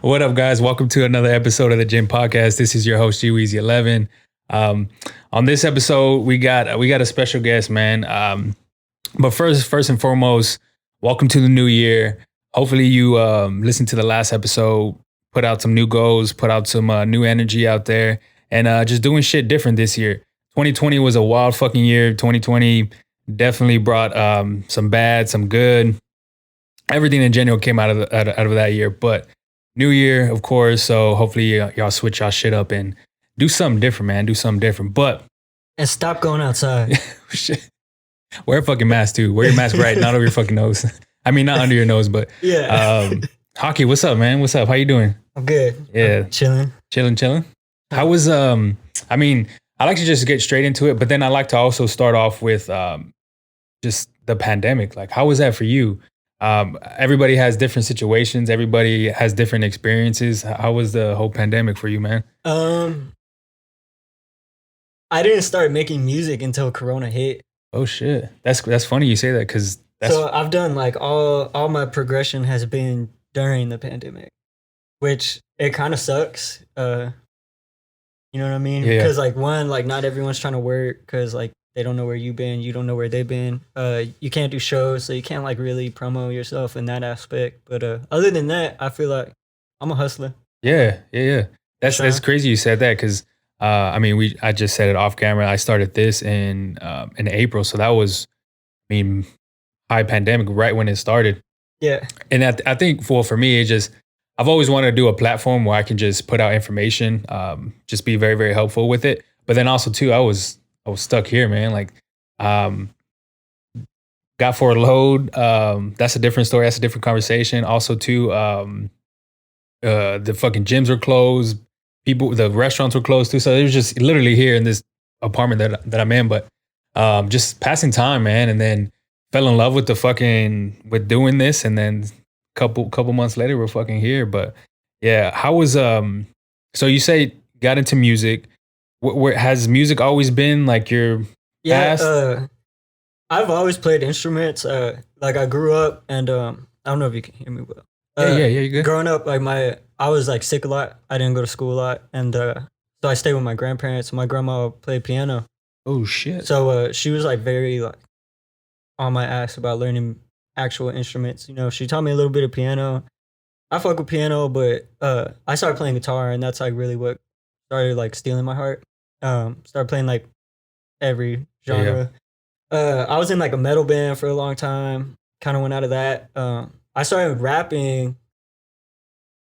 What up, guys? Welcome to another episode of the GINN podcast. This is your host, G-Weezy11. On this episode, we got a special guest, man. But first and foremost, welcome to the new year. Hopefully, you listened to the last episode, put out some new goals, put out some new energy out there, and just doing shit different this year. 2020 was a wild fucking year. 2020 definitely brought some bad, some good. Everything in general came out of that year, but new year, of course. So hopefully y'all switch y'all shit up and do something different, man. Do something different. But and stop going outside. Wear a fucking mask too. Wear your mask right, not over your fucking nose. I mean, not under your nose, but yeah. Hockey, what's up, man? What's up? How you doing? I'm good. Yeah, Chilling. How was I mean, I like to just get straight into it, but then I like to also start off with just the pandemic. Like, how was that for you? Everybody has different situations. Everybody has different experiences. How was the whole pandemic for you, man? I didn't start making music until Corona hit. Oh shit, that's funny you say that because so I've done like all my progression has been during the pandemic, which it kind of sucks. You know what I mean? Yeah. Because like not everyone's trying to work because like they don't know where you've been, you don't know where they've been. You can't do shows, so you can't like really promo yourself in that aspect. But other than that, I feel like I'm a hustler. Yeah. That's crazy you said that because I mean I just said it off camera. I started this in April, so that was high pandemic right when it started. Yeah, and I think for me it I've always wanted to do a platform where I can just put out information, just be very very helpful with it. But then also too, I was stuck here, man. Like, got for a load. That's a different story. That's a different conversation. Also, too, the fucking gyms were closed. The restaurants were closed too. So it was just literally here in this apartment that I'm in. But just passing time, man. And then fell in love with with doing this. And then couple months later, we're fucking here. But yeah, how was so you say got into music? Where has music always been like your past? I've always played instruments. Like I grew up, and I don't know if you can hear me well. Yeah, you good. Growing up, like I was like sick a lot. I didn't go to school a lot, and so I stayed with my grandparents. My grandma played piano. Oh shit! So she was like very like on my ass about learning actual instruments. You know, she taught me a little bit of piano. I fuck with piano, but I started playing guitar, and that's like really what started like stealing my heart. Started playing like every genre. Yeah. I was in like a metal band for a long time. Kind of went out of that. I started rapping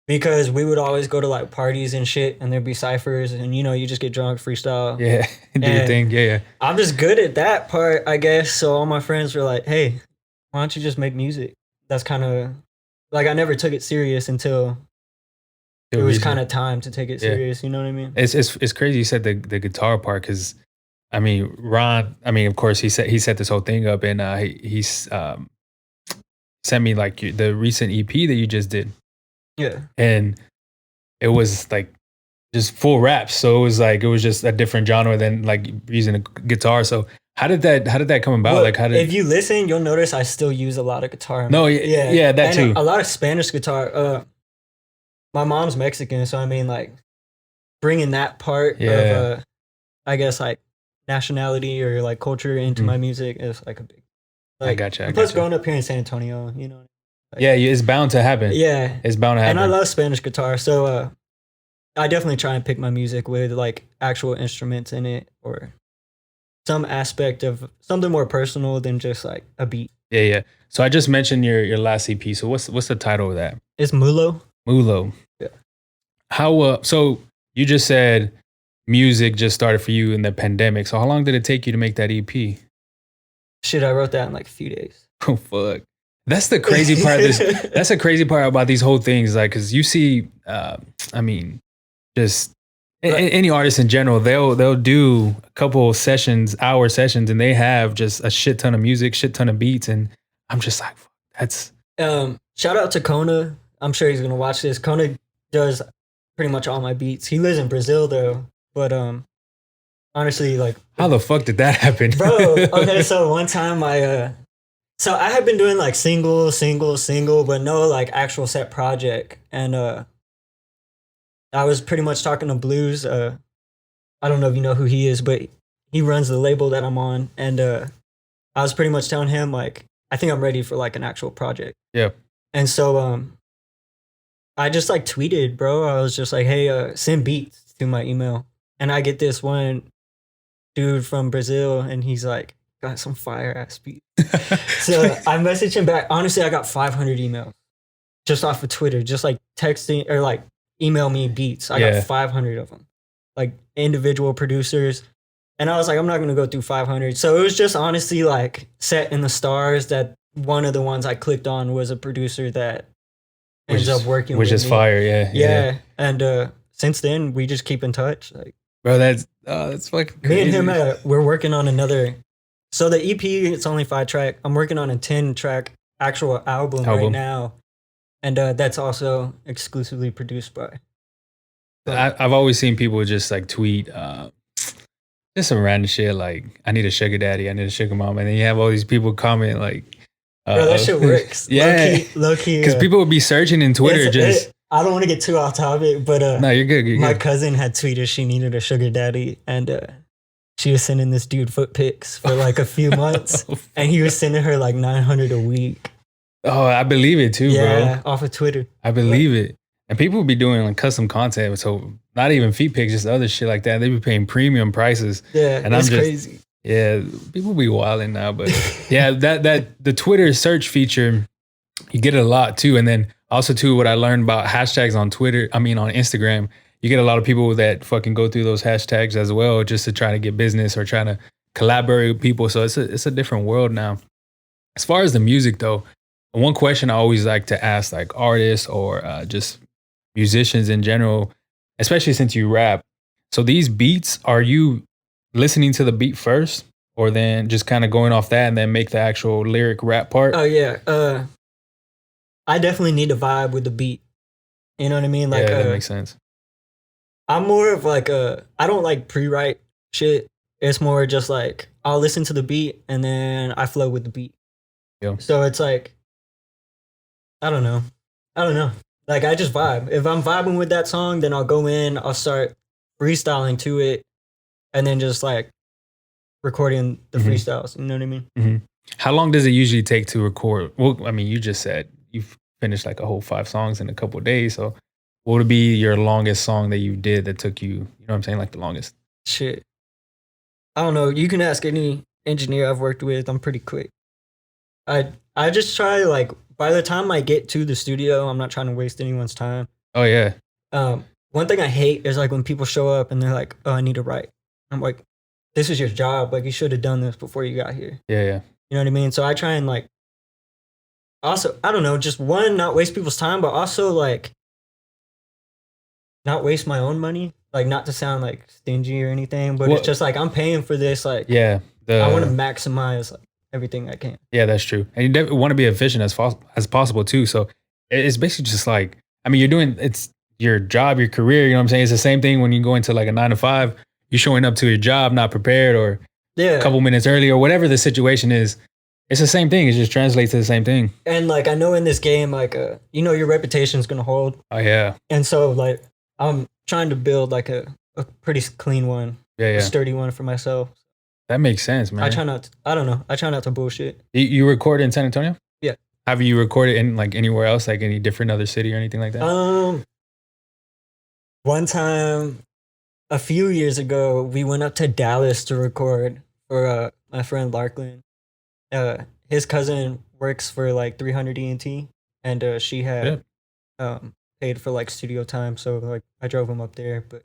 because we would always go to like parties and shit, and there'd be ciphers, and you know, you just get drunk, freestyle. Yeah, do your thing. Yeah. I'm just good at that part, I guess. So all my friends were like, "Hey, why don't you just make music?" That's kind of like I never took it serious until it was kind of time to take it serious. You know what I mean? It's crazy you said the guitar part because, I mean, Ron. I mean, of course he set this whole thing up and he's sent me like the recent EP that you just did. Yeah, and it was like just full raps. So it was just a different genre than like using a guitar. So how did that come about? Well, like if you listen, you'll notice I still use a lot of guitar. No, yeah, that and too. A lot of Spanish guitar. My mom's Mexican, so I mean, like, bringing that part of, I guess, like, nationality or, like, culture into my music is, like, a big... Like, I gotcha. Plus, growing up here in San Antonio, you know? Like, yeah, it's bound to happen. Yeah. It's bound to happen. And I love Spanish guitar, so I definitely try and pick my music with, like, actual instruments in it or some aspect of something more personal than just, like, a beat. Yeah. So I just mentioned your last EP. So what's the title of that? It's Mulo. Yeah. How so you just said music just started for you in the pandemic. So how long did it take you to make that EP? Shit, I wrote that in like a few days. Oh fuck. That's the crazy part of this. That's the crazy part about these whole things. Like, cause you see, I mean, just any artist in general, they'll do a couple hour sessions and they have just a shit ton of music, shit ton of beats. And I'm just like, that's shout out to Kona. I'm sure he's gonna watch this. Kona does pretty much all my beats. He lives in Brazil though, but honestly, like, how the fuck did that happen, bro? Okay, so one time I had been doing like single, but no like actual set project, and I was pretty much talking to Blues. I don't know if you know who he is, but he runs the label that I'm on, and I was pretty much telling him like I think I'm ready for like an actual project. Yeah. And so I just like tweeted, bro. I was just like, hey, send beats to my email, and I get this one dude from Brazil, and he's like, got some fire ass beats. So I messaged him back. Honestly, I got 500 emails just off of Twitter, just like texting or like email me beats. I got 500 of them, like individual producers. And I was like, I'm not going to go through 500. So it was just honestly like set in the stars that one of the ones I clicked on was a producer that ends up working with me. Which is fire, yeah. Yeah. And since then, we just keep in touch. Like, bro, that's fucking crazy. Me and him, we're working on another. So the EP, it's only 5 track. I'm working on a 10 track actual album right now. And that's also exclusively produced by. I've always seen people just like tweet just some random shit like, I need a sugar daddy, I need a sugar mom. And then you have all these people comment like, bro, that shit works. Yeah. Low key. Because people would be searching in Twitter I don't want to get too off topic, but no, you're good. My cousin had tweeted she needed a sugar daddy, and she was sending this dude foot pics for like a few months, and he was sending her like 900 a week. Oh, I believe it too, bro. Yeah, off of Twitter. I believe it. And people would be doing like custom content, so not even feet pics, just other shit like that. They be paying premium prices. Yeah, and it's crazy. Yeah, people be wilding now, but yeah, that the Twitter search feature, you get it a lot too. And then also too, what I learned about hashtags on Twitter, on Instagram, you get a lot of people that fucking go through those hashtags as well, just to try to get business or trying to collaborate with people. So it's a different world now. As far as the music though, one question I always like to ask like artists or just musicians in general, especially since you rap. So these beats, are you listening to the beat first or then just kind of going off that and then make the actual lyric rap part? Oh yeah. I definitely need to vibe with the beat. You know what I mean? Like, yeah, that makes sense. I'm more of like I don't like pre-write shit. It's more just like I'll listen to the beat and then I flow with the beat. Yeah. So it's like, I don't know. Like I just vibe. If I'm vibing with that song, then I'll go in, I'll start freestyling to it, and then just like recording the freestyles. You know what I mean? Mm-hmm. How long does it usually take to record? Well, I mean, you just said you've finished like a whole 5 songs in a couple of days. So what would be your longest song that you did that took you, you know what I'm saying? Like the longest. Shit. I don't know. You can ask any engineer I've worked with. I'm pretty quick. I just try like, by the time I get to the studio, I'm not trying to waste anyone's time. Oh yeah. One thing I hate is like when people show up and they're like, oh, I need to write. I'm like, this is your job. Like you should have done this before you got here. Yeah. You know what I mean? So I try and like, also, I don't know, just one, not waste people's time, but also like not waste my own money. Like not to sound like stingy or anything, but it's just like I'm paying for this. Like, yeah, I want to maximize like everything I can. Yeah, that's true. And you definitely want to be efficient as possible too. So it's basically just like, I mean, it's your job, your career, you know what I'm saying? It's the same thing when you go into like a 9 to 5, you're showing up to your job not prepared or a couple minutes early or whatever the situation is. It's the same thing. It just translates to the same thing. And like, I know in this game, like, you know, your reputation is going to hold. Oh yeah. And so like, I'm trying to build like a pretty clean one, a sturdy one for myself. That makes sense, man. I try not to bullshit. You record in San Antonio? Yeah. Have you recorded in like anywhere else, like any different other city or anything like that? One time, a few years ago, we went up to Dallas to record for my friend Larklin. His cousin works for like 300 ENT, and she had paid for like studio time, so like I drove him up there. But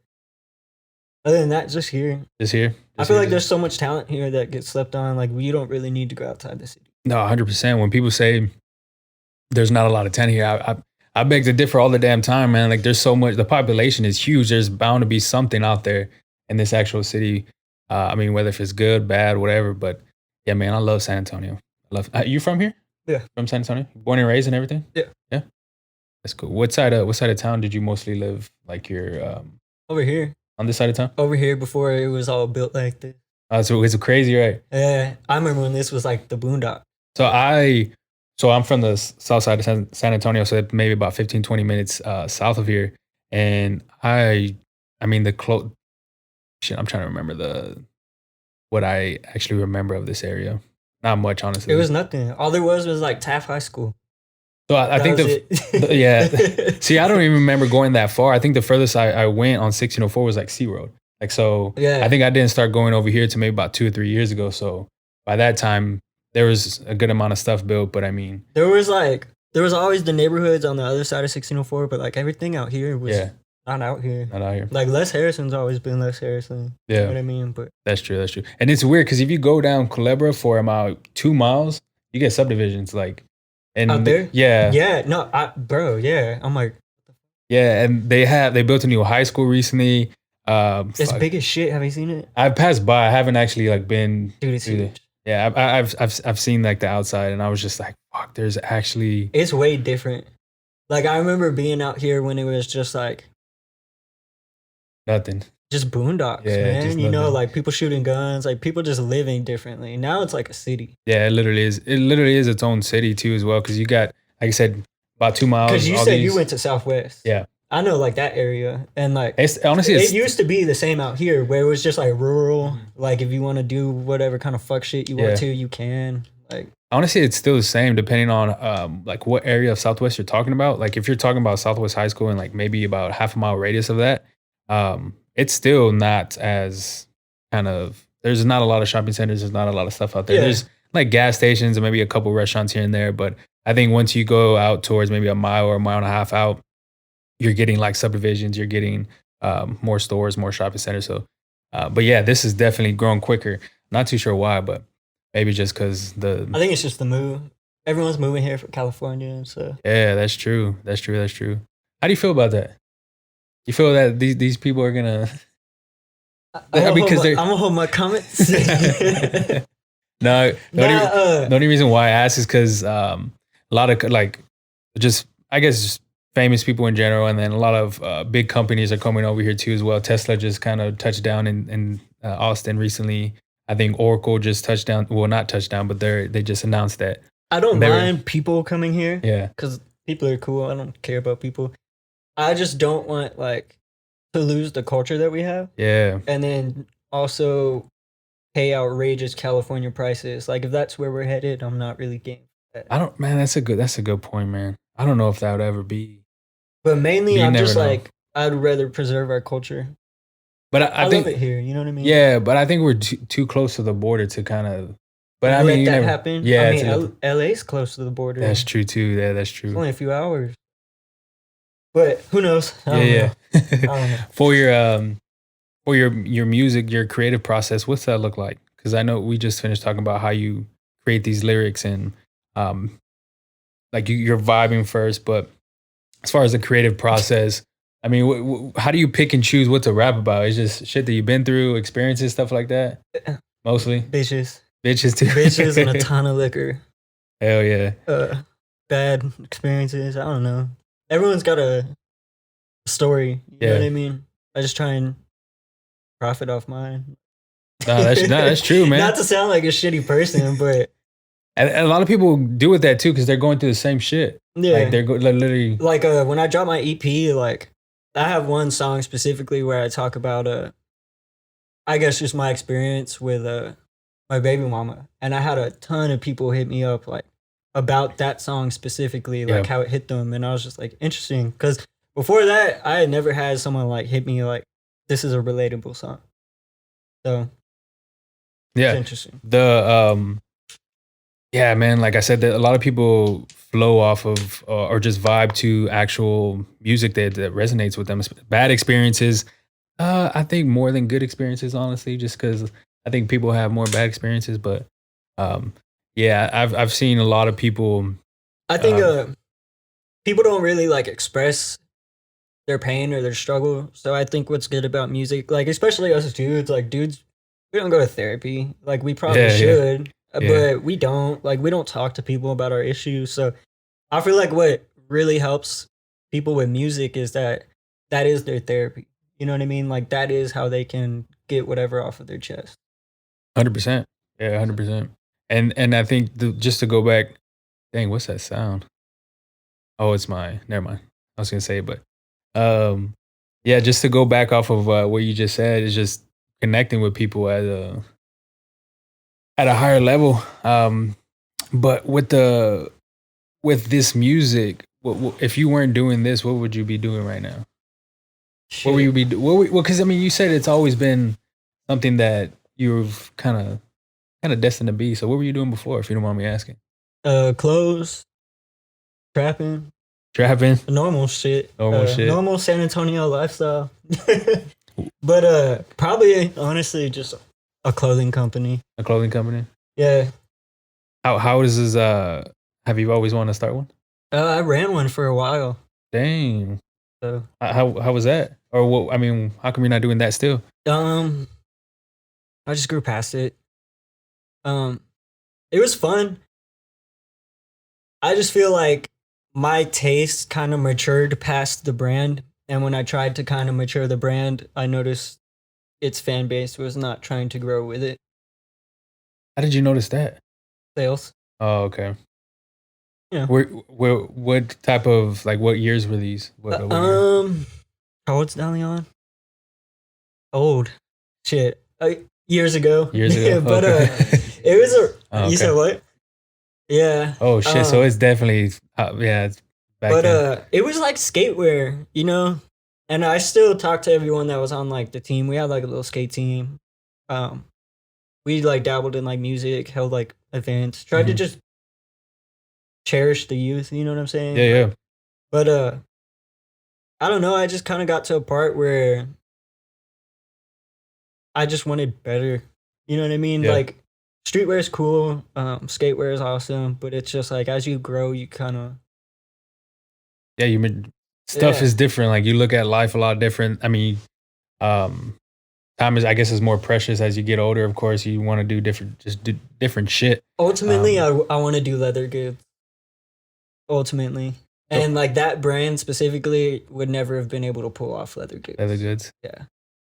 other than that, just here. I feel like there's so much talent here that gets slept on. Like you don't really need to go outside the city. No, 100%. When people say there's not a lot of talent here, I beg to differ all the damn time, man. Like there's so much. The population is huge. There's bound to be something out there in this actual city. I mean, whether if it's good, bad, whatever. But yeah, man, I love San Antonio. You from here? Yeah, from San Antonio. Born and raised and everything. Yeah. That's cool. What side of town did you mostly live? Like you're over here. On this side of town? Over here before it was all built like this. So it's crazy, right? Yeah, I remember when this was like the boondock. So I'm from the south side of San Antonio, so maybe about 15, 20 minutes south of here. and I mean the shit, I'm trying to remember what I actually remember of this area. Not much, It honestly. was nothing. All there was like Taft High School. So I That think was yeah. it. See, I don't even remember going that far. I think the furthest I went on 1604 was like Sea Road. Like, so I Yeah. think I didn't start going over here to maybe about 2 or 3 years ago. So by that time, there was a good amount of stuff built. But I mean, There was always the neighborhoods on the other side of 1604, but like everything out here was yeah, not out here. not out here. Like Les Harrison's always been Les Harrison. You know Yeah, what I mean? But that's true. That's true. And it's weird because if you go down Culebra for about 2 miles, you get subdivisions like, out and there, yeah, yeah, no, bro, yeah. I'm like, yeah, and they built a new high school recently. it's Fuck. big as shit. Have you seen it? I've passed by. I haven't actually like been Dude, it's through the. huge. Yeah, I've seen like the outside, and I was just like, fuck. There's actually It's way different. Like I remember being out here when it was just like nothing. just boondocks, Yeah, man. just You know, nothing. like people shooting guns, like people just living differently. Now it's like a city. Yeah, it literally is. It literally is its own city too, as well. Because you got, like I said, about 2 miles. Because you all said these- you went to Southwest. Yeah, I know like that area. And like it's honestly it it's used to be the same out here where it was just like rural. Like if you want to do whatever kind of fuck shit you Yeah. want to, you can. Like honestly it's still the same depending on like what area of Southwest you're talking about. Like if you're talking about Southwest High School and like maybe about half a mile radius of that, it's still not as kind of. There's not a lot of shopping centers. There's not a lot of stuff out there. Yeah. There's like gas stations and maybe a couple restaurants here and there. But I think once you go out towards maybe a mile or a mile and a half out, you're getting like subdivisions. You're getting more stores, more shopping centers. So, but yeah, this is definitely growing quicker. Not too sure why, but maybe just because I think it's just the move. Everyone's moving here from California, so yeah, that's true. That's true. That's true. How do you feel about that? You feel that these people are gonna? I'm because they're gonna hold my comments. no. The only reason why I ask is because a lot of like just I guess just famous people in general, and then a lot of big companies are coming over here too as well. Tesla just kind of touched down in Austin recently. I think Oracle just touched down. Well, not touched down, but they just announced that. I don't They were- mind people coming here Yeah, because people are cool. I don't care about people. I just don't want like to lose the culture that we have, yeah, and then also pay outrageous California prices. Like if that's where we're headed, I'm not really game. for that. I don't. Man, that's a good point, man. I don't know if that would ever be. But mainly, You I'm never just know. like I'd rather preserve our culture. But I I think love it here. You know what I mean? yeah, but I think we're too close to the border to kind of. But I Let mean, you that never, happen. Yeah, I it's mean, LA's close to the border. that's true too. Yeah, that's It's true. only a few hours. But who knows? I don't know. Yeah, I yeah. don't know. For your music, your creative process, what's that look like? Because I know we just finished talking about how you create these lyrics and like you're vibing first, but as far as the creative process, I mean, how do you pick and choose what to rap about? It's just shit that you've been through, experiences, stuff like that. Mostly Bitches. bitches too. Bitches and a ton of liquor. Hell yeah. Bad experiences. I don't know. Everyone's got a story. You know Yeah. what I mean? I just try and profit off mine. No, that's true, man. Not to sound like a shitty person, but And a lot of people do with that too because they're going through the same shit. yeah. Like they're literally. Like when I drop my EP, like I have one song specifically where I talk about I guess just my experience with my baby mama. And I had a ton of people hit me up like about that song specifically, like Yeah. how it hit them. And I was just like, interesting. Because before that, I had never had someone like hit me like, this is a relatable song. So Yeah. it's interesting. Yeah, man. Like I said, that a lot of people flow off of or just vibe to actual music that resonates with them. Bad experiences, I think more than good experiences, honestly, just because I think people have more bad experiences. But yeah, I've seen a lot of people. I think people don't really like express their pain or their struggle. So I think what's good about music, like especially us dudes, like dudes, we don't go to therapy. Like we probably Yeah, yeah. should, Yeah. but we don't. Like we don't talk to people about our issues. So I feel like what really helps people with music is that is their therapy. You know what I mean? Like that is how they can get whatever off of their chest. 100%. Yeah, 100%. And I think just to go back, dang, what's that sound? Oh, it's my. Never mind. I was gonna say it, but Yeah, just to go back off of what you just said, is just connecting with people at a higher level. But with this music, if you weren't doing this, what would you be doing right now? What would you be? Well, because I mean, you said it's always been something that you've kind of destined to be. So what were you doing before, if you don't mind me asking? Clothes, trapping, Trapping, normal shit. normal shit, Normal San Antonio lifestyle. But probably honestly just a clothing company. a clothing company. Yeah. How is this? Have you always wanted to start one? I ran one for a while. Dang. So How was that? Or what? I mean, how come you're not doing that still? I just grew past it. It was fun. I just feel like my taste kind of matured past the brand. And when I tried to kind of mature the brand, I noticed its fan base was not trying to grow with it. How did you notice that? Sales. Oh, okay. Yeah. What type of, like, what years were these? What year? How old's Dalion? Old. Shit. Years ago. Years ago. But Okay. it was a. Oh, okay. You said what? Yeah. Oh shit! So it's definitely yeah. It's back But then. it was like skatewear, you know. And I still talk to everyone that was on like the team. We had like a little skate team. We like dabbled in like music, held like events, tried to just cherish the youth. You know what I'm saying? Yeah, yeah. But I don't know. I just kind of got to a part where I just wanted better. You know what I mean? Yeah. Like streetwear is cool, skatewear is awesome, but it's just like as you grow, you kind of Stuff Yeah. is different. Like, you look at life a lot different. I mean, time is, I guess, is more precious as you get older. Of course, you want to do different shit. ultimately I want to do leather goods. Ultimately. And like that brand specifically would never have been able to pull off leather goods. Leather goods. Yeah.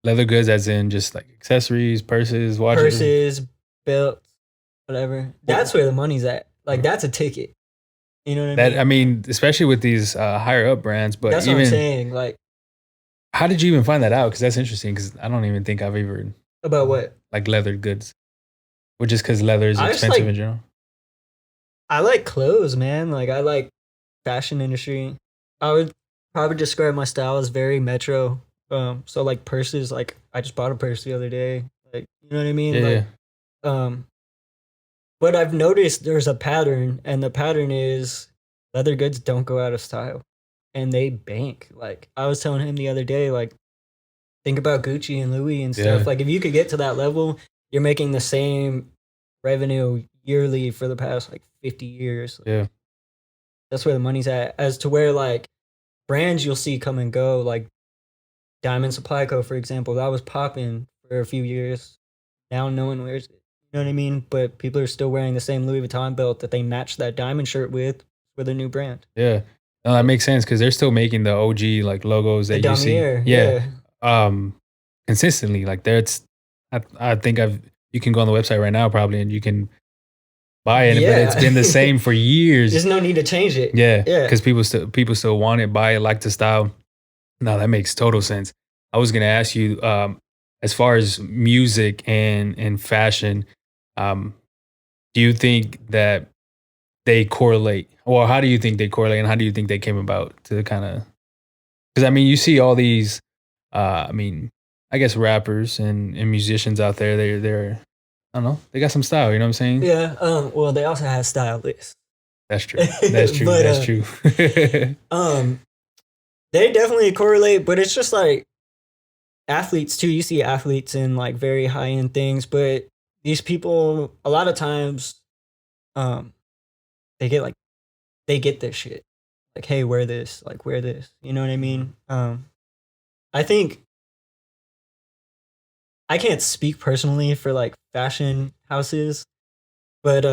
Leather goods, as in just like accessories, purses, watches. Purses, belts, whatever. That's where the money's at. Like that's a ticket. You know what I mean? I mean, especially with these higher up brands. But that's even, what I'm saying. Like, how did you even find that out? Because that's interesting. Because I don't even think I've ever about what? Like leather goods, which is because leather is expensive in general. I like clothes, man. Like I like fashion industry. I would probably describe my style as very metro. So like purses, like I just bought a purse the other day. Like, you know what I mean? Yeah. Like, but I've noticed there's a pattern, and the pattern is leather goods don't go out of style, and they bank. Like I was telling him the other day, like think about Gucci and Louis and stuff. Yeah. Like if you could get to that level, you're making the same revenue yearly for the past like 50 years. Yeah. That's where the money's at. As to where like brands you'll see come and go, like Diamond Supply Co., for example, that was popping for a few years. Now no one wears it. You know what I mean? But people are still wearing the same Louis Vuitton belt that they matched that diamond shirt with a new brand. Yeah. No, that makes sense because they're still making the OG like logos that you see. Yeah. Consistently. Like that's, I think you can go on the website right now probably and you can buy it, but it's been the same for years. There's no need to change it. Yeah. Yeah. Because people still want it, buy it, like the style. No, that makes total sense. I was gonna ask you, as far as music and fashion, do you think that they correlate? Well, how do you think they correlate, and how do you think they came about to kind of? Because I mean, you see all these, I mean, I guess rappers and musicians out there. They're I don't know. They got some style. You know what I'm saying? Yeah. Well, they also have stylists. That's true. That's true. But, that's true. They definitely correlate, but it's just like athletes too. You see athletes in like very high end things, but these people a lot of times, they get this shit. Like, hey, wear this. Like, wear this. You know what I mean? I think I can't speak personally for like fashion houses, but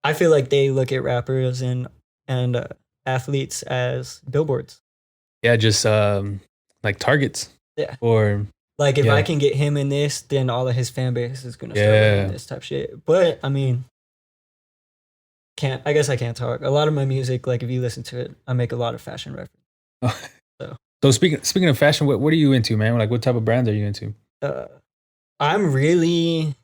I feel like they look at rappers and athletes as billboards. Yeah, just like targets. Yeah. Or like if I can get him in this, then all of his fan base is gonna start wearing this type shit. But I mean, I guess I can't talk. A lot of my music, like if you listen to it, I make a lot of fashion references. So speaking of fashion, what are you into, man? Like, what type of brands are you into? I'm really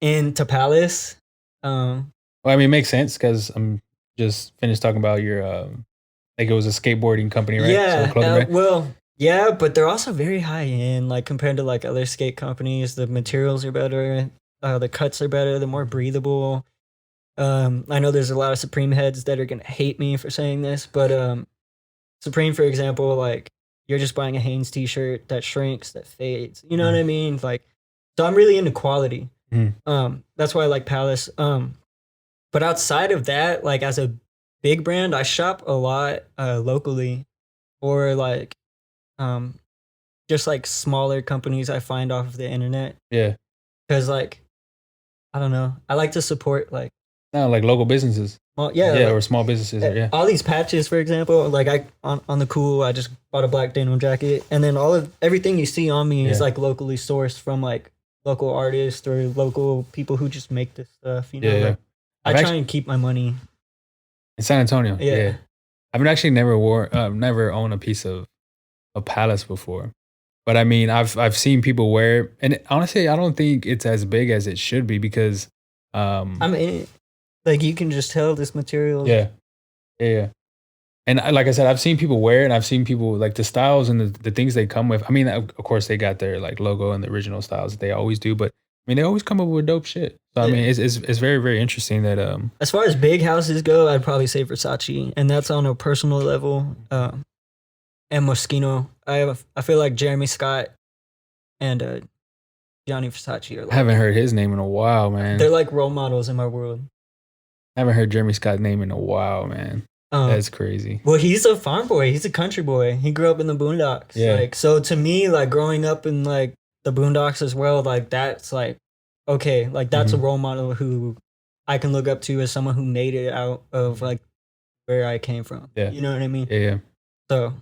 into Palace. Well, I mean, it makes sense because I'm just finished talking about your like it was a skateboarding company, right? So a Yeah, clothing brand. well, yeah, but they're also very high end. Like compared to like other skate companies, the materials are better, the cuts are better, they're more breathable. I know there's a lot of Supreme heads that are gonna hate me for saying this, but Supreme, for example, like you're just buying a Hanes t-shirt that shrinks, that fades. You know what I mean? Like, so I'm really into quality. That's why I like Palace. But outside of that, like as a big brand, I shop a lot locally, or like um, just like smaller companies I find off of the internet. Yeah. Because like I don't know, I like to support like No, like local businesses. yeah, Yeah, like, or small businesses. Yeah. all these patches, for example. Like I on the cool, I just bought a black denim jacket, and then everything you see on me is like locally sourced from like local artists or local people who just make this stuff. You know, Yeah. like I try and keep my money in San Antonio. Yeah. I've actually never owned a piece of a Palace before. But I mean, I've seen people wear it, and honestly, I don't think it's as big as it should be because I'm in it. Like you can just tell this material. Yeah. And like I said, I've seen people wear it, and I've seen people like the styles and the things they come with. I mean, of course, they got their like logo and the original styles that they always do, but I mean, they always come up with dope shit. So I mean, it's very very interesting that As far as big houses go, I'd probably say Versace, and that's on a personal level. And Moschino. I feel like Jeremy Scott and Gianni Versace are like, I haven't heard his name in a while, man. They're like role models in my world. I haven't heard Jeremy Scott's name in a while, man. That's crazy. Well, he's a farm boy. He's a country boy. He grew up in the boondocks. Yeah. Like, so to me, like growing up in like the boondocks as well, like that's like, okay, like that's a role model who I can look up to as someone who made it out of like where I came from. Yeah. You know what I mean? Yeah. So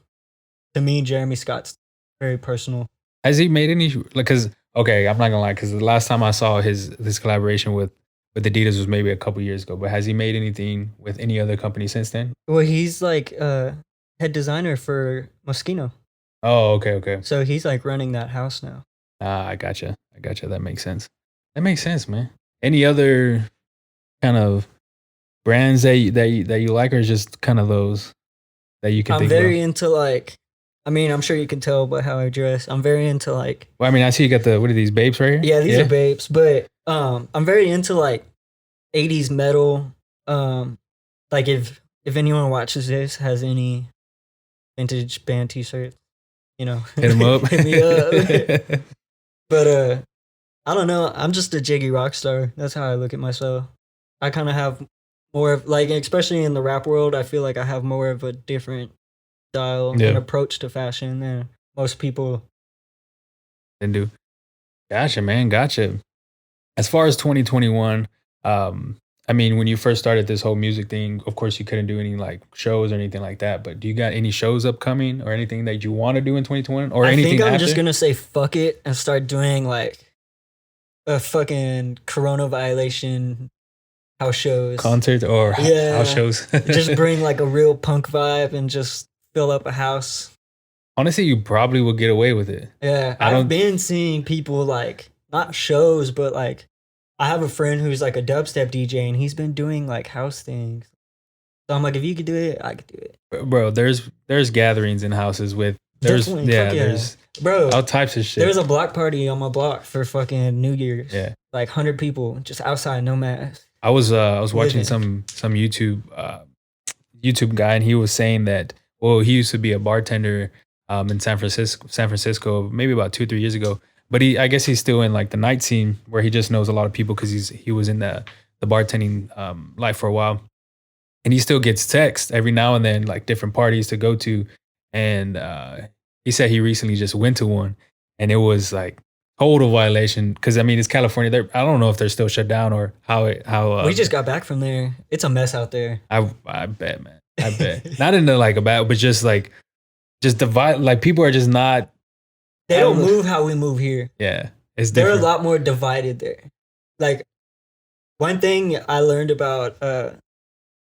to me, Jeremy Scott's very personal. Has he made any like? Cause okay, I'm not gonna lie. Cause the last time I saw his collaboration with Adidas was maybe a couple years ago. But has he made anything with any other company since then? Well, he's like head designer for Moschino. Oh, okay. So he's like running that house now. I gotcha. That makes sense. That makes sense, man. Any other kind of brands that you like, or just kind of those that you can think of? I'm very into like, I mean, I'm sure you can tell by how I dress. I'm very into like. Well, I mean, I see you got what are these babes right here? Yeah, these are babes, but I'm very into like 80s metal. Like if anyone watches this has any vintage band t-shirts, you know, hit them up. Hit me up. But I don't know. I'm just a jiggy rock star. That's how I look at myself. I kind of have more of like, especially in the rap world, I feel like I have more of a different style and approach to fashion than most people. Then do. Gotcha, man. Gotcha. As far as 2021, I mean, when you first started this whole music thing, of course you couldn't do any like shows or anything like that. But do you got any shows upcoming or anything that you want to do in 2021 or anything? I think I'm just gonna say fuck it and start doing like a fucking corona violation house shows, concerts or house shows. Just bring like a real punk vibe and just fill up a house. Honestly, you probably will get away with it. Yeah, I've been seeing people like not shows, but like I have a friend who's like a dubstep DJ and he's been doing like house things. So I'm like, if you could do it, I could do it. Bro, there's gatherings in houses with there's bro all types of shit. There's a block party on my block for fucking New Year's. Yeah, like 100 people just outside, no mask. I was watching some YouTube guy, and he was saying that he used to be a bartender in San Francisco maybe about 2-3 years ago. But I guess he's still in like the night scene where he just knows a lot of people because he was in the bartending life for a while, and he still gets texts every now and then like different parties to go to, and he said he recently just went to one, and it was like total violation because I mean it's California. I don't know if they're still shut down or how. We just got back from there. It's a mess out there. I bet, man. I bet. Not in the like a bad, but just divide. Like people are just not. They don't move how we move here. Yeah, it's different. They're a lot more divided there. Like one thing I learned about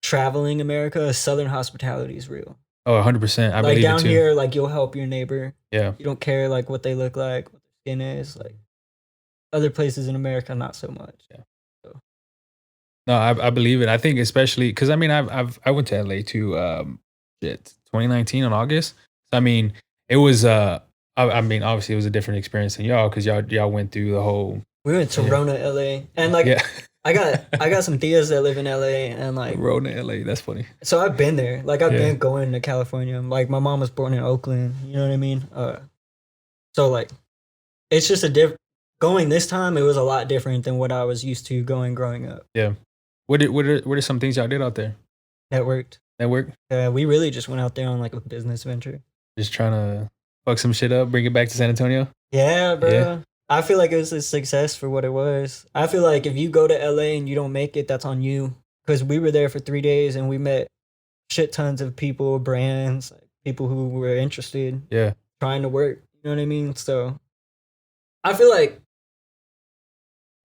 traveling America is Southern hospitality is real. Oh, 100%. I Like believe it down too. here, like you'll help your neighbor. Yeah. You don't care like what they look like, what their skin is. Like other places in America, not so much. Yeah. So, No, I believe it. I think especially because I mean I went to LA too. 2019 in August. So, I mean, it was I mean obviously it was a different experience than y'all because y'all went through the whole we went to yeah. Rona, LA, and like yeah I got some tias that live in LA, and like road to LA. That's funny. so I've been there. Like I've Yeah. been going to California. Like my mom was born in Oakland. You know what I mean? So like it's just a going this time. It was a lot different than what I was used to going growing up. Yeah. What are some things y'all did out there? That worked. That work? We really just went out there on like a business venture. Just trying to fuck some shit up, bring it back to San Antonio. Yeah, bro. Yeah. I feel like it was a success for what it was. I feel like if you go to LA and you don't make it, that's on you. Because we were there for 3 days and we met shit tons of people, brands, like, people who were interested, Yeah. trying to work. You know what I mean? So I feel like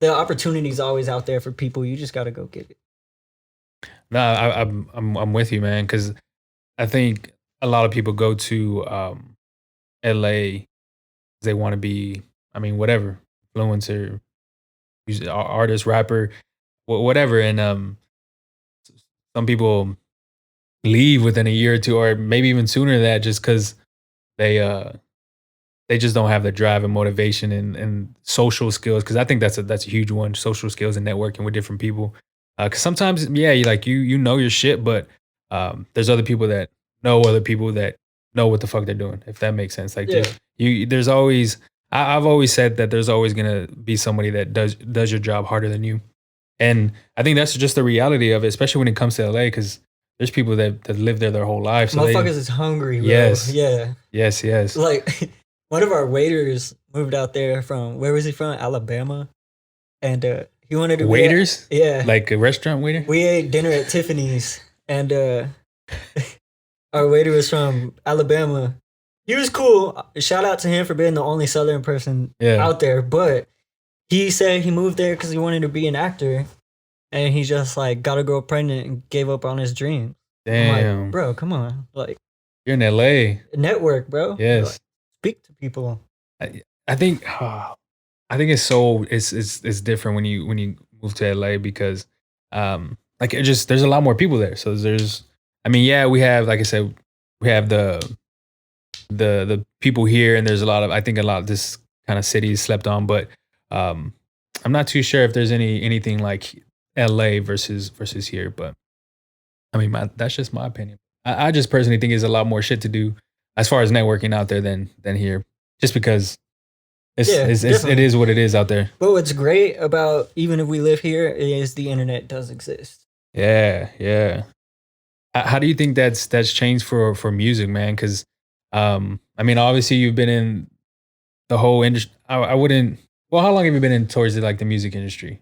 the opportunity's always out there for people. You just got to go get it. No, I'm with you, man. Because I think a lot of people go to LA. They want to be, I mean, whatever, influencer, artist, rapper, whatever. And some people leave within a year or two, or maybe even sooner than that, just because they just don't have the drive and motivation and social skills. Because I think that's a huge one: social skills and networking with different people. Because sometimes, yeah, you know your shit, but there's other people that know other people that know what the fuck they're doing. If that makes sense, like Yeah. there's always. I've always said that there's always gonna be somebody that does your job harder than you, and I think that's just the reality of it, especially when it comes to LA, because there's people that live there their whole life. So Motherfuckers is hungry, bro. Yes. Yeah. Yes. Like one of our waiters moved out there from, where was he from? Alabama. And he wanted to Waiters? Yeah. Like a restaurant waiter? We ate dinner at Tiffany's and our waiter was from Alabama. He was cool. Shout out to him for being the only Southern person out there. But he said he moved there because he wanted to be an actor. And he just like got a girl pregnant and gave up on his dream. Damn. I'm like, bro, come on. Like, you're in LA. Network, bro. Yes. Like, speak to people. I think it's so it's different when you move to LA because like it just there's a lot more people there. So there's I mean, yeah, we have, like I said, we have the people here, and there's I think a lot of this kind of city is slept on, but I'm not too sure if there's anything like LA versus here, but I mean, that's just my opinion. I just personally think there's a lot more shit to do as far as networking out there than here, just because it is what it is out there. But what's great about even if we live here is the internet does exist. Yeah. How do you think that's changed for music, man? Because I mean, obviously you've been in the whole industry. I wouldn't. Well, how long have you been in towards the music industry?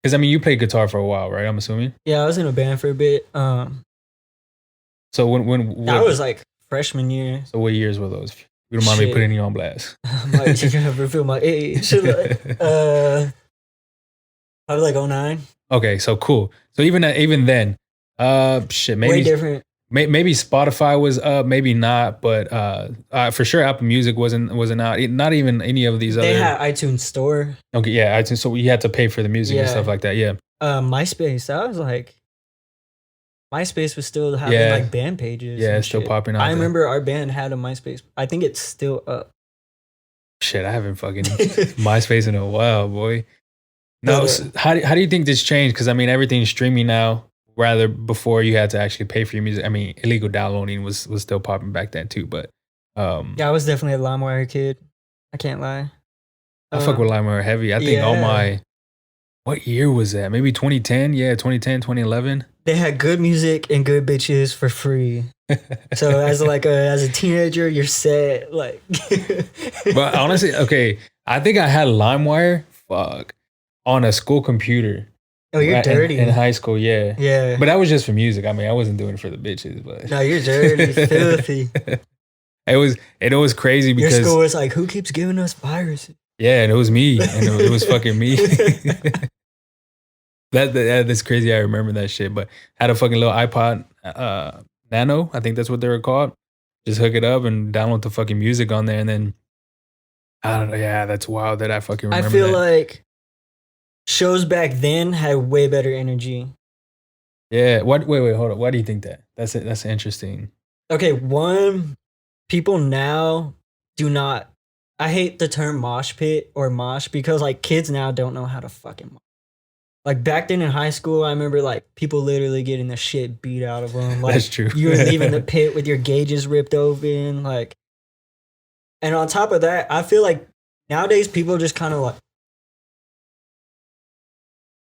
Because I mean, you played guitar for a while, right? I'm assuming. Yeah, I was in a band for a bit. So when that was like freshman year. So what years were those? You don't mind me putting you on blast? I might reveal my age. Probably like 09. Okay, so cool. So even then, maybe way different. Maybe Spotify was up, maybe not, but for sure Apple Music wasn't out. Not even any of these they other. They had iTunes Store. Okay, yeah, iTunes. So you had to pay for the music and stuff like that. Yeah. MySpace. That was like. MySpace was still having like band pages. Yeah, it's still popping out. I remember our band had a MySpace. I think it's still up. Shit, I haven't fucking MySpace in a while, boy. No, how do you think this changed? Because I mean, everything's streaming now. Rather, before you had to actually pay for your music. I mean, illegal downloading was still popping back then too. But yeah, I was definitely a LimeWire kid. I can't lie. I fuck with LimeWire heavy. I think all my. What year was that? Maybe 2010? Yeah, 2010, 2011. They had good music and good bitches for free. So as a teenager, you're set. Like, but honestly, okay, I think I had LimeWire. On a school computer. Oh, you're dirty. In high school, yeah. Yeah. But that was just for music. I mean, I wasn't doing it for the bitches, but. No, you're dirty, filthy. It was crazy because. Your school was like, who keeps giving us viruses? Yeah, and it was me. And it was fucking me. That's crazy. I remember that shit. But I had a fucking little iPod Nano. I think that's what they were called. Just hook it up and download the fucking music on there, and then I don't know. Yeah, that's wild that I fucking I remember feel that. like shows back then had way better energy. Yeah. What? Wait. Hold on. Why do you think that? That's interesting. Okay, one, people now do not. I hate the term mosh pit or mosh because like kids now don't know how to fucking mosh. Like back then in high school, I remember like people literally getting the shit beat out of them. Like That's true. you were leaving the pit with your gauges ripped open. Like, and on top of that, I feel like nowadays people just kind of like,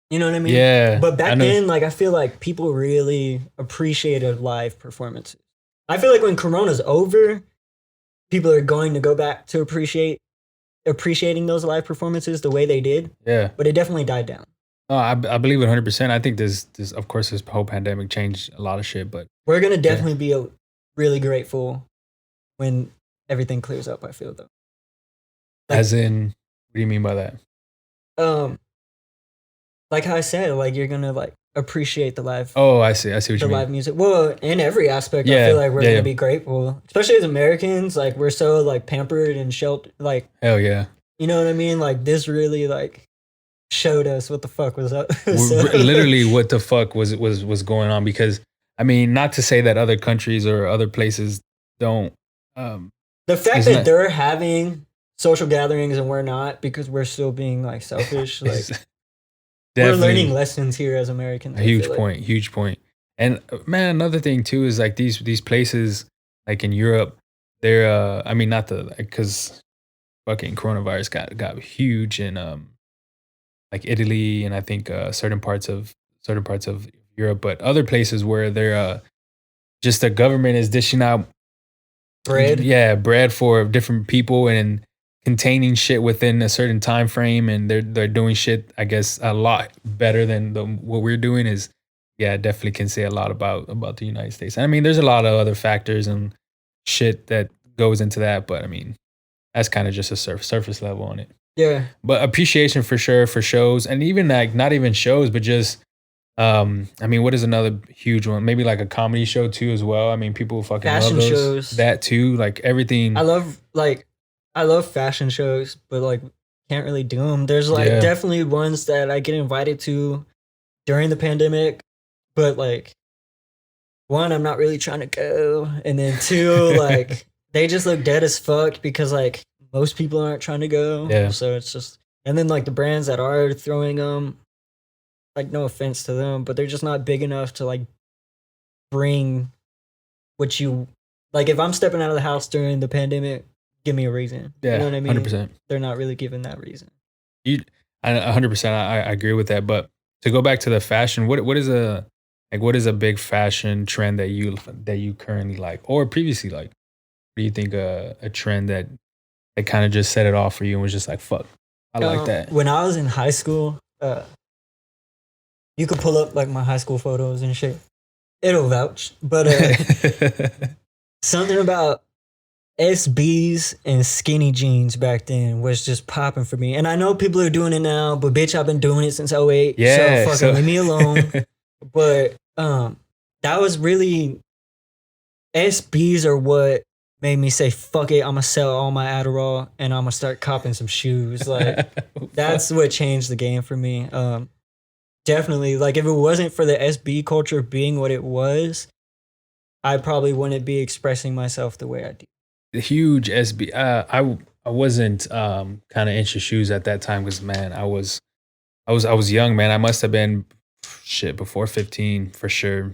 you know what I mean? Yeah. But back then, like I feel like people really appreciated live performances. I feel like when Corona's over, people are going to go back to appreciating those live performances the way they did. Yeah. But it definitely died down. Oh, I believe it 100%. I think this of course this whole pandemic changed a lot of shit, but We're gonna definitely be really grateful when everything clears up. I feel though. Like, as in, what do you mean by that? Like how I said, like you're gonna like appreciate the live. Oh, I see what the you mean. live music. Well, in every aspect, Yeah, I feel like we're yeah, gonna yeah. be grateful, especially as Americans. Like we're so like pampered and sheltered. Like Hell yeah. you know what I mean? Like this really like showed us what the fuck was up. Literally what the fuck was going on, because I mean, not to say that other countries or other places don't The fact Isn't that that- they're having social gatherings and we're not because we're still being like selfish. Like we're definitely learning lessons here as Americans. a I huge feel like. point, huge point. And man, another thing too is like these places like in Europe, they're I mean, not the like, cuz fucking coronavirus got huge in like Italy, and I think certain parts of Europe, but other places where they're just the government is dishing out Bread. yeah, bread for different people and containing shit within a certain time frame, and they're doing shit, I guess, a lot better than what we're doing. Is yeah, I definitely can say a lot about the United States. I mean, there's a lot of other factors and shit that goes into that, but I mean, that's kind of just a surface level on it. Yeah. But appreciation for sure for shows, and even like not even shows, but just I mean, what is another huge one? Maybe like a comedy show too as well. I mean, people fucking Fashion love those. shows. That too, like everything. I love fashion shows, but like can't really do them. There's like Yeah. definitely ones that I get invited to during the pandemic, but like one, I'm not really trying to go, and then two, like they just look dead as fuck because like most people aren't trying to go. Yeah. So it's just, and then like the brands that are throwing them, like no offense to them, but they're just not big enough to like bring what you like. If I'm stepping out of the house during the pandemic, give me a reason. Yeah, You know what I mean? 100%. They're not really giving that reason. 100%. I agree with that. But to go back to the fashion, what is a big fashion trend that you currently like or previously like? What do you think a trend that kind of just set it off for you and was just like, fuck, I like that. When I was in high school, you could pull up like my high school photos and shit. It'll vouch. But something about SBs and skinny jeans back then was just popping for me. And I know people are doing it now, but bitch, I've been doing it since 08. Yeah, So fucking leave me alone. But that was really, SBs are what made me say, fuck it, I'm gonna sell all my Adderall and I'm gonna start copping some shoes. Like that's what changed the game for me. Definitely, like if it wasn't for the SB culture being what it was, I probably wouldn't be expressing myself the way I do. The huge SB. I wasn't kind of into shoes at that time because man, I was young, man. I must have been shit before 15 for sure.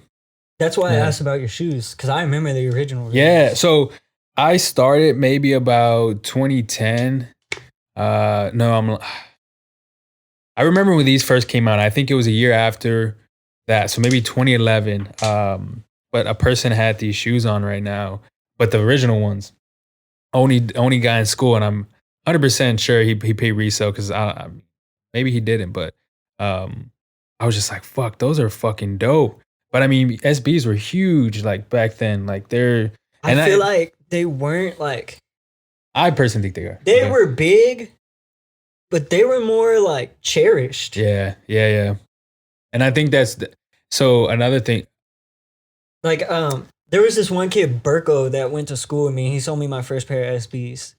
That's why I Yeah. asked about your shoes, because I remember the original. Yeah, release. so I started maybe about 2010. No, I remember when these first came out. I think it was a year after that, so maybe 2011. But a person had these shoes on right now, but the original ones. Only guy in school, and I'm 100% sure he paid resale because maybe he didn't, but I was just like, fuck, those are fucking dope. But I mean, SBs were huge like back then. Like they're, and I feel like they weren't like, I personally think they are. they Yeah. were big, but they were more like cherished. Yeah. And I think so another thing. Like There was this one kid, Burko, that went to school with me. He sold me my first pair of SBs.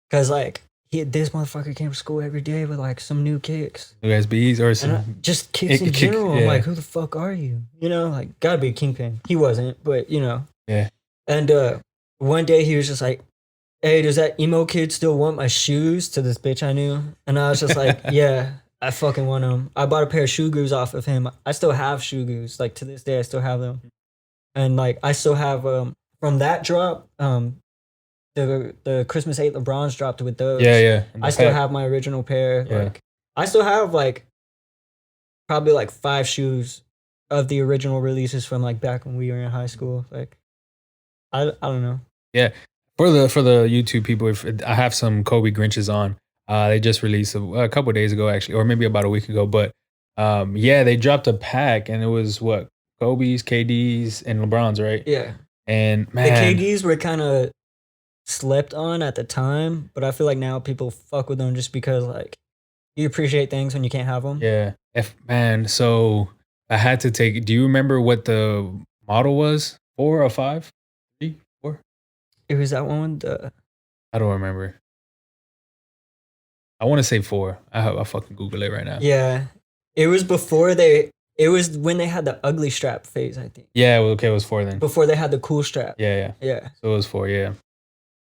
Cause like this motherfucker came to school every day with like some new kicks. New SBs or some just kicks in general. I'm like, who the fuck are you? You know, like gotta be a kingpin. He wasn't, but you know. Yeah. And one day he was just like, hey, does that emo kid still want my shoes? To this bitch I knew. And I was just like, yeah, I fucking want them. I bought a pair of shoe goos off of him. I still have shoe goos. Like to this day, I still have them. And like I still have from that drop, the Christmas 8 LeBrons dropped with those. Yeah. I still have my original pair. Yeah. Like I still have like probably like 5 shoes of the original releases from like back when we were in high school. Like I don't know. Yeah. For the YouTube people, if I have some Kobe Grinches on. They just released a couple of days ago, actually, or maybe about a week ago. But yeah, they dropped a pack, and it was what Kobe's, KD's, and LeBron's, right? Yeah. And man, the KD's were kind of slept on at the time, but I feel like now people fuck with them just because like you appreciate things when you can't have them. Yeah. So I had to take. Do you remember what the model was? 4 or 5? 3, 4? It was that one. I don't remember. I want to say 4. I'll fucking Google it right now. Yeah. It was before it was when they had the ugly strap phase, I think. Yeah, okay, it was 4 then. Before they had the cool strap. Yeah. Yeah. So it was 4, yeah.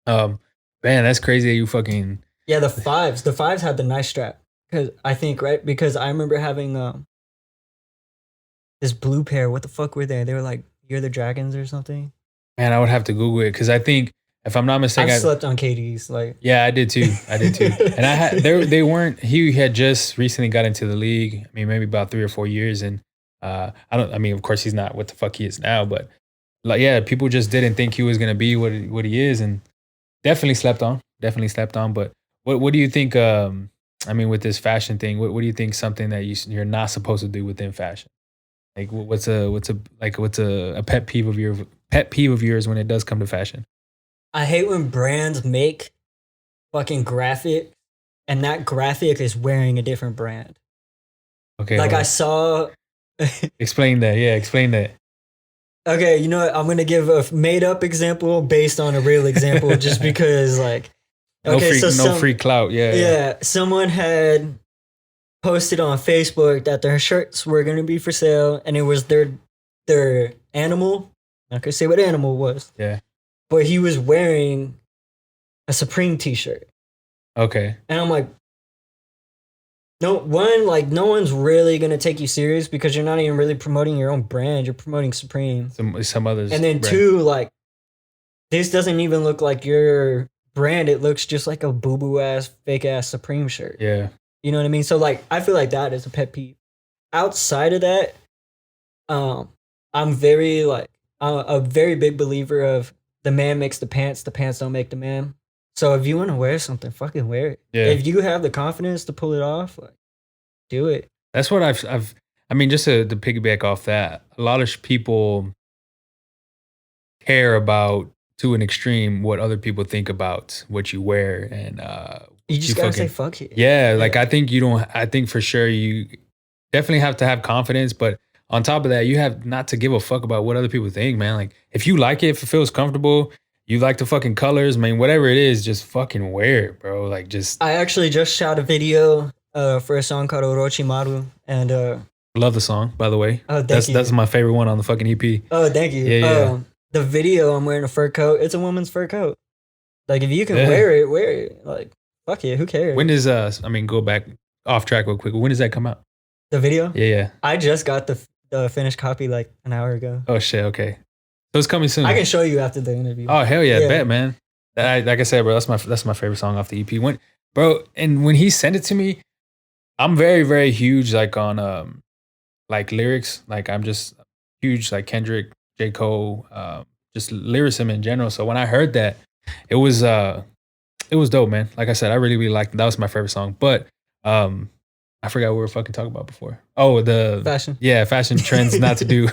Man, that's crazy that you fucking... Yeah, the 5s. The 5s had the nice strap. Cause I think, right? Because I remember having this blue pair. What the fuck were they? They were like, You're the Dragons or something? Man, I would have to Google it because I think... If I'm not mistaken, I slept on KD's. Like, yeah, I did too. And they weren't. He had just recently got into the league. I mean, maybe about 3 or 4 years. And I mean, of course, he's not what the fuck he is now. But like, yeah, people just didn't think he was gonna be what he is, and definitely slept on. But what do you think? I mean, with this fashion thing, what do you think? Something that you're not supposed to do within fashion? Like, what's a pet peeve of yours when it does come to fashion? I hate when brands make fucking graphic and that graphic is wearing a different brand. Okay. Like I saw... Explain that. Yeah, explain that. Okay, you know what? I'm going to give a made up example based on a real example just because like... Okay, no free clout. Yeah. Yeah. Someone had posted on Facebook that their shirts were going to be for sale and it was their animal. I could say what animal it was. Yeah. But he was wearing a Supreme t-shirt. Okay. And I'm like, no one's really going to take you serious because you're not even really promoting your own brand. You're promoting Supreme. Some others. And then brand. 2, like, this doesn't even look like your brand. It looks just like a boo-boo ass, fake ass Supreme shirt. Yeah. You know what I mean? So like, I feel like that is a pet peeve. Outside of that, I'm a very big believer of the man makes the pants don't make the man. So if you want to wear something, fucking wear it. Yeah. If you have the confidence to pull it off, like, do it. That's what I mean, just to piggyback off that, a lot of people care about, to an extreme, what other people think about what you wear. And you just gotta say fuck it. Yeah, like I think for sure you definitely have to have confidence, but on top of that, you have not to give a fuck about what other people think, man. Like, if you like it, if it feels comfortable, you like the fucking colors, man, whatever it is, just fucking wear it, bro. Like, just... I actually just shot a video for a song called Orochimaru, and... Love the song, by the way. Oh, thank you. That's my favorite one on the fucking EP. Oh, thank you. Yeah. The video, I'm wearing a fur coat. It's a woman's fur coat. Like, if you can wear it. Like, fuck it, who cares? When does, go back off track real quick. When does that come out? The video? Yeah. I just got the finished copy like an hour ago. Oh shit, okay. So it's coming soon. I can show you after the interview. Oh hell yeah, bet, man. Like I said, bro, that's my favorite song off the EP. When he sent it to me, I'm very, very huge like on like lyrics. Like I'm just huge like Kendrick, J. Cole, just lyricism in general. So when I heard that, it was dope, man. Like I said, I really, really liked it. That was my favorite song. But I forgot what we were fucking talking about before. Oh, the fashion. Yeah, fashion trends not to do.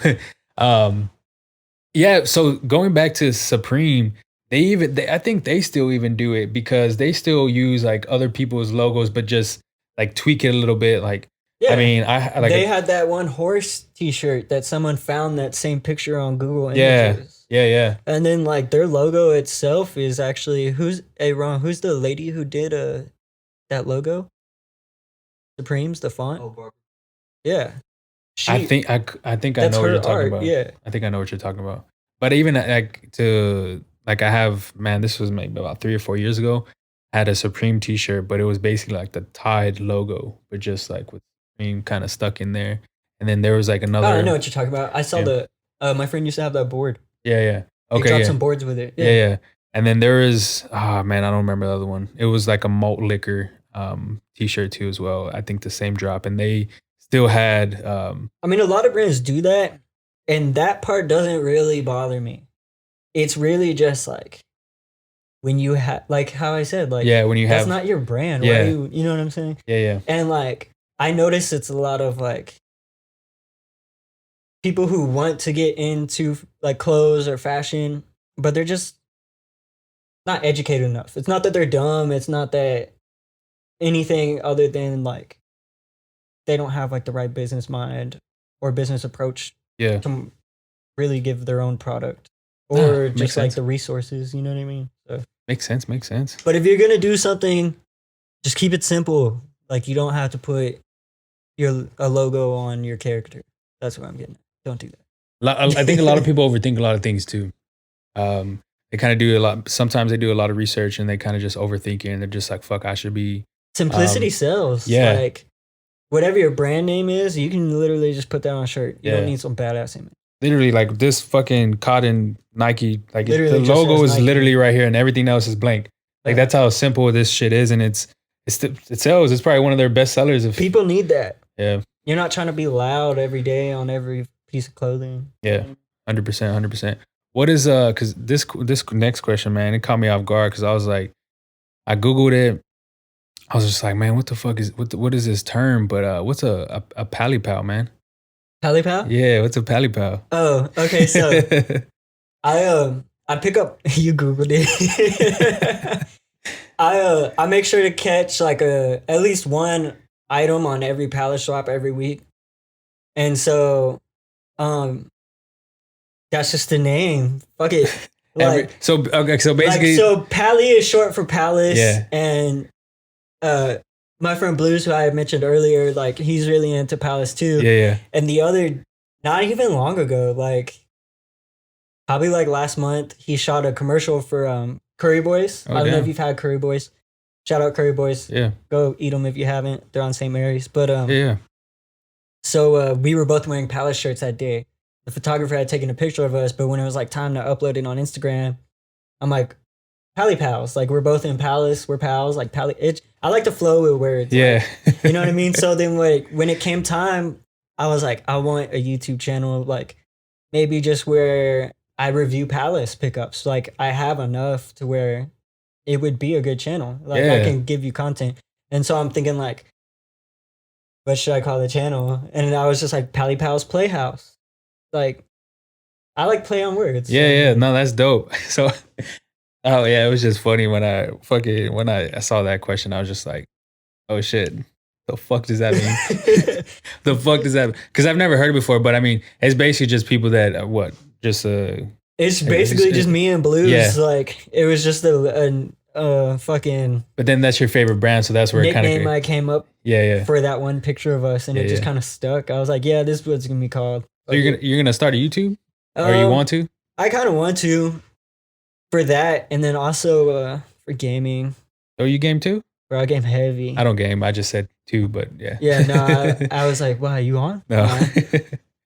Yeah, so going back to Supreme, I think they still even do it because they still use like other people's logos, but just like tweak it a little bit. Like Yeah. I mean, I like they had that one horse T-shirt that someone found that same picture on Google yeah, Images. yeah. And then like their logo itself is actually who's the lady who did that logo? Supreme's the font. Oh, Barbara. Yeah, I think I that's know what her you're talking art. about. Yeah, I think I know what you're talking about. But even I have, man, this was maybe about 3 or 4 years ago. I had a Supreme T-shirt, but it was basically like the Tide logo, but just like with Supreme kind of stuck in there. And then there was like oh, I know another. what you're talking about. I saw Yeah, my friend used to have that board. yeah. He Okay, dropped yeah, some boards with it. yeah. And then there is, man, I don't remember the other one. It was like a malt liquor T-shirt too as well. I think the same drop, and they still had. I mean, a lot of brands do that, and that part doesn't really bother me. It's really just like when you have, like how I said, like Yeah, when you that's have. not your brand. Yeah. Why you know what I'm saying? Yeah. And like I notice it's a lot of like people who want to get into like clothes or fashion, but they're just not educated enough. It's not that they're dumb. It's not that anything other than like they don't have like the right business mind or business approach Yeah. to really give their own product or Makes just like sense. the resources. You know what I mean? So. Makes sense. But if you're gonna do something, just keep it simple. Like you don't have to put a logo on your character. That's what I'm getting at. Don't do that. I think a lot of people overthink a lot of things too. They kind of do a lot. Sometimes they do a lot of research and they kind of just overthink it, and they're just like, "Fuck, I should be." Simplicity sells. Yeah. Like whatever your brand name is, you can literally just put that on a shirt. You don't need some badass image. Literally, like this fucking cotton Nike, like Literally the just logo says is Nike. literally right here, and everything else is blank. Like that's how simple this shit is, and it sells. It's probably one of their best sellers. People need that. Yeah. You're not trying to be loud every day on every piece of clothing. Yeah, 100%. What is because this next question, man, it caught me off guard because I was like, I googled it. I was just like, man, what the fuck is what is this term? But what's a pally pal, man? Pally pal? Yeah, what's a pally pal? Oh, okay. So I pick up. You googled it. I make sure to catch like at least one item on every pallet swap every week, and so that's just the name. Fuck it. So basically, so Pally is short for Palace. Yeah. And my friend Blues, who I had mentioned earlier, like he's really into Palace too. Yeah. And the other, not even long ago, like probably like last month, he shot a commercial for Curry Boys. I don't know if you've had Curry Boys. Shout out Curry Boys. Yeah. Go eat them if you haven't. They're on St. Mary's. But yeah. So we were both wearing Palace shirts that day. The photographer had taken a picture of us, but when it was like time to upload it on Instagram, I'm like, Pally pals. Like we're both in Palace. We're pals. Like Pally. I like to flow with words. Yeah. Like, you know what I mean? So then when it came time, I was like, I want a YouTube channel, like maybe just where I review Palace pickups. Like I have enough to where it would be a good channel. Like I can give you content. And so I'm thinking like, what should I call the channel? And I was just like Pally Pals Playhouse. Like, I like play on words. Yeah. No, that's dope. So, oh yeah, it was just funny when I saw that question. I was just like, oh shit, the fuck does that mean? The fuck does that? Because I've never heard it before. But I mean, it's basically just people that It's basically just me and Blues. Yeah. Like it was just a fucking. But then that's your favorite brand, so that's where it kind of. Nickname I came up. Yeah. For that one picture of us, and it just kind of stuck. I was like, yeah, this is what it's gonna be called. So you're gonna start a YouTube, or you want to? I kind of want to, for that, and then also for gaming. Oh, you game too? Bro, I game heavy. I don't game. I just said two, but yeah. Yeah, no, I was like, wow, you on? No.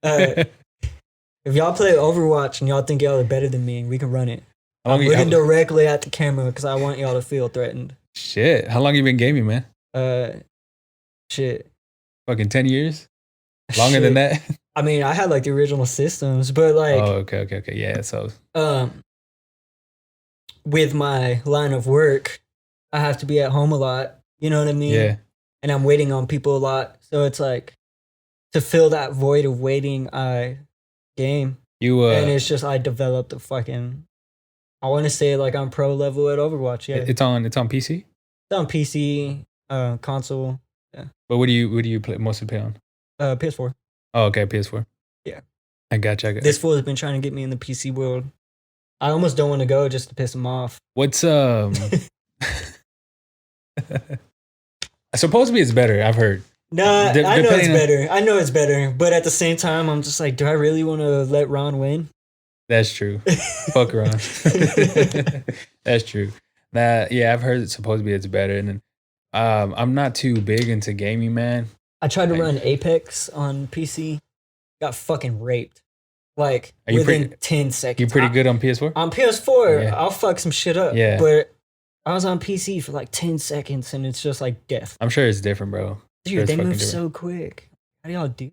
If y'all play Overwatch and y'all think y'all are better than me, we can run it. I'm looking directly at the camera because I want y'all to feel threatened. Shit. How long you been gaming, man? Shit. Fucking 10 years? Longer than that? I mean, I had like the original systems, but like. Oh, okay. Yeah, so. With my line of work, I have to be at home a lot. You know what I mean? Yeah. And I'm waiting on people a lot. So it's like to fill that void of waiting, I game. And it's just I developed a fucking. I want to say like I'm pro level at Overwatch. Yeah. It's on PC? It's on PC, console, But what do you play mostly play on? PS4. Oh, okay, PS4. Yeah. I got you. This fool has been trying to get me in the PC world. I almost don't want to go just to piss him off. What's supposedly it's better. I've heard. Nah, I know it's better. I know it's better, but at the same time, I'm just like, do I really want to let Ron win? That's true. Fuck Ron. That's true. Yeah, I've heard supposedly it's better, and then I'm not too big into gaming, man. I tried to run Apex on PC, got fucking raped. Like within 10 seconds. You pretty good on PS4? On PS4, yeah. I'll fuck some shit up. Yeah. But I was on PC for like 10 seconds and it's just like death. I'm sure it's different, bro. Dude, they move so quick. How do y'all do it?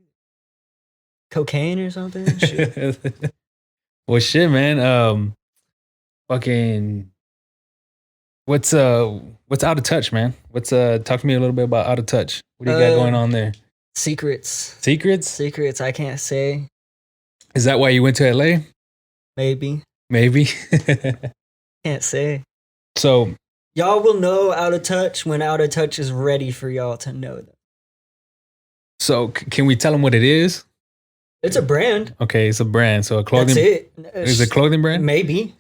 Cocaine or something? Shit. Well, shit, man. Fucking. What's Out of Touch, man? Talk to me a little bit about Out of Touch. What do you got going on there? Secrets. Secrets? I can't say. Is that why you went to LA? Maybe. Can't say. So y'all will know Out of Touch when Out of Touch is ready for y'all to know them. So can we tell them what it is? It's a brand. Okay, it's a brand. So a clothing. That's it. Is it a clothing brand? Maybe.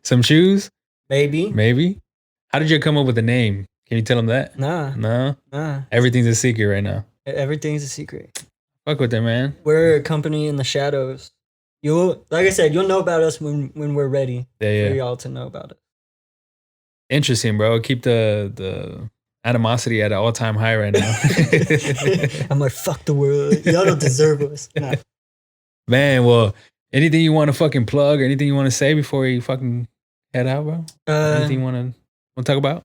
Some shoes? Maybe. How did you come up with the name? Can you tell them that? Nah. Everything's a secret right now. Everything's a secret. Fuck with that, man. We're a company in the shadows. Like I said, you'll know about us when we're ready for y'all to know about it. Interesting, bro. Keep the animosity at an all-time high right now. I'm like, fuck the world. Y'all don't deserve us. Nah. Man, well, anything you want to fucking plug or anything you want to say before you fucking head out, bro? Anything you want to talk about?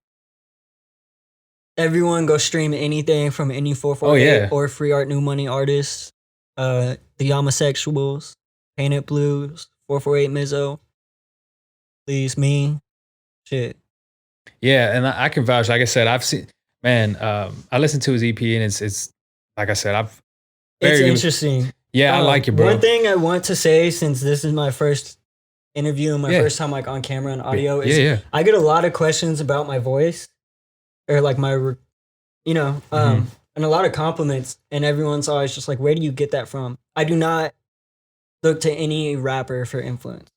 Everyone go stream anything from any 448 or Free Art New Money artists. The Homosexuals, Painted Blues, 448 Mizzo. Please, me. Shit. Yeah, and I can vouch. Like I said, I've seen, man, I listened to his EP and it's like I said, it's interesting. Yeah, I like it, bro. One thing I want to say, since this is my first interview and my first time like on camera and audio, is I get a lot of questions about my voice. Or like my, and a lot of compliments, and everyone's always just like, where do you get that from? I do not look to any rapper for influence.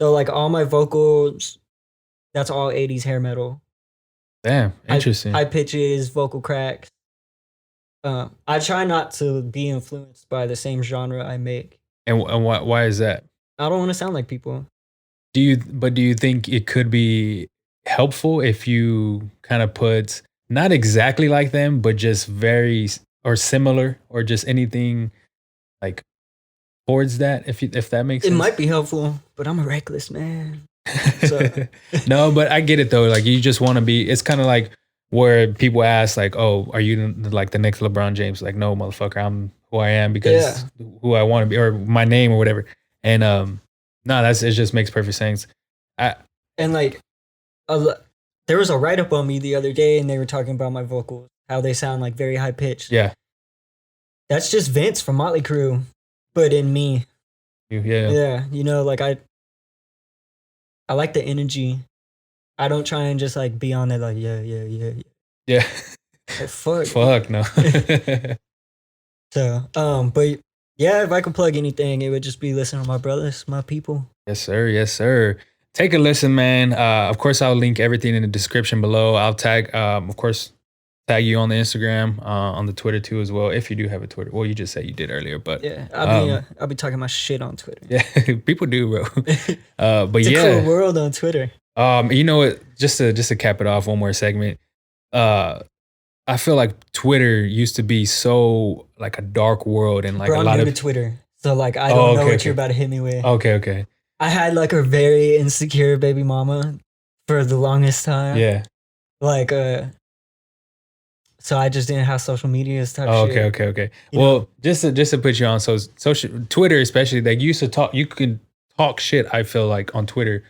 So like all my vocals, that's all 80s hair metal. Damn, interesting. High pitches, vocal cracks. I try not to be influenced by the same genre I make. And why is that? I don't want to sound like people. Do you think it could be helpful if you kind of put not exactly like them, but just very or similar or just anything like towards that, if that makes sense? It might be helpful, but I'm a reckless man. So. No, but I get it though. Like you just want to be, it's kind of like where people ask like, oh, are you like the next LeBron James? Like, no, motherfucker, I'm who I am because who I want to be, or my name or whatever. And no, it just makes perfect sense. There was a write-up on me the other day and they were talking about my vocals, how they sound like very high pitched. Yeah. That's just Vince from Motley Crue, but in me. Yeah. Yeah. Like I like the energy. I don't try and just like be on it like, yeah. Yeah. Like, fuck. Fuck, no. So, but yeah, if I could plug anything, it would just be listening to my brothers, my people. Yes, sir. Take a listen, man. Of course, I'll link everything in the description below. I'll tag you on the Instagram, on the Twitter too as well. If you do have a Twitter, well, you just said you did earlier, but yeah, I'll be talking my shit on Twitter. Yeah, people do, bro. But it's a cool world on Twitter. You know what? Just to cap it off, one more segment. I feel like Twitter used to be so like a dark world and like bro, a lot I'm of new to Twitter, so like I don't know what you're about to hit me with. Okay. I had like a very insecure baby mama for the longest time. Yeah. Like, so I just didn't have social media type shit. Okay. Well, just to put you on, so social Twitter especially, like you could talk shit, I feel like, on Twitter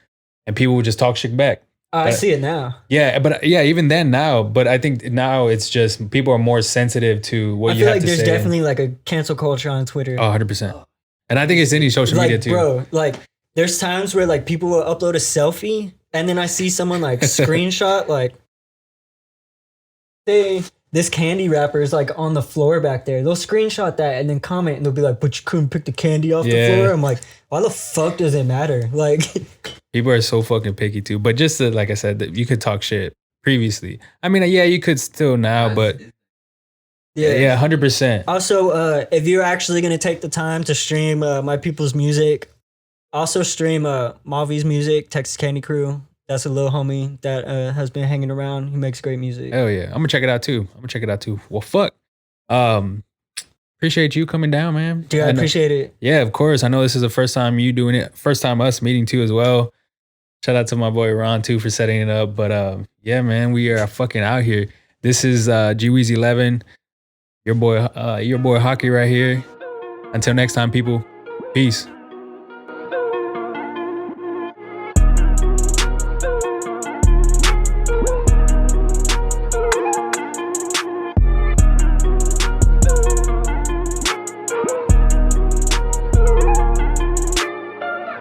and people would just talk shit back. I see it now. Yeah, but even then now, but I think now it's just people are more sensitive to what you have to say. I feel like there's definitely like a cancel culture on Twitter. Oh, 100%. And I think it's any social media too. Bro, like there's times where like people will upload a selfie and then I see someone like screenshot like, hey, this candy wrapper is like on the floor back there. They'll screenshot that and then comment and they'll be like, but you couldn't pick the candy off the floor. I'm like, why the fuck does it matter? Like, people are so fucking picky too. But just to, like I said, that you could talk shit previously. I mean, yeah, you could still now, but yeah, 100%. Also, if you're actually gonna take the time to stream my people's music, also stream Mavi's music, Texas Candy Crew. That's a little homie that has been hanging around. He makes great music. Hell yeah. I'm gonna check it out too. Well, fuck. Appreciate you coming down, man. Dude, I appreciate it. Yeah, of course. I know this is the first time you doing it. First time us meeting too as well. Shout out to my boy Ron too for setting it up. But yeah, man, we are fucking out here. This is G-Weezy 11. Your boy Hockey right here. Until next time, people. Peace.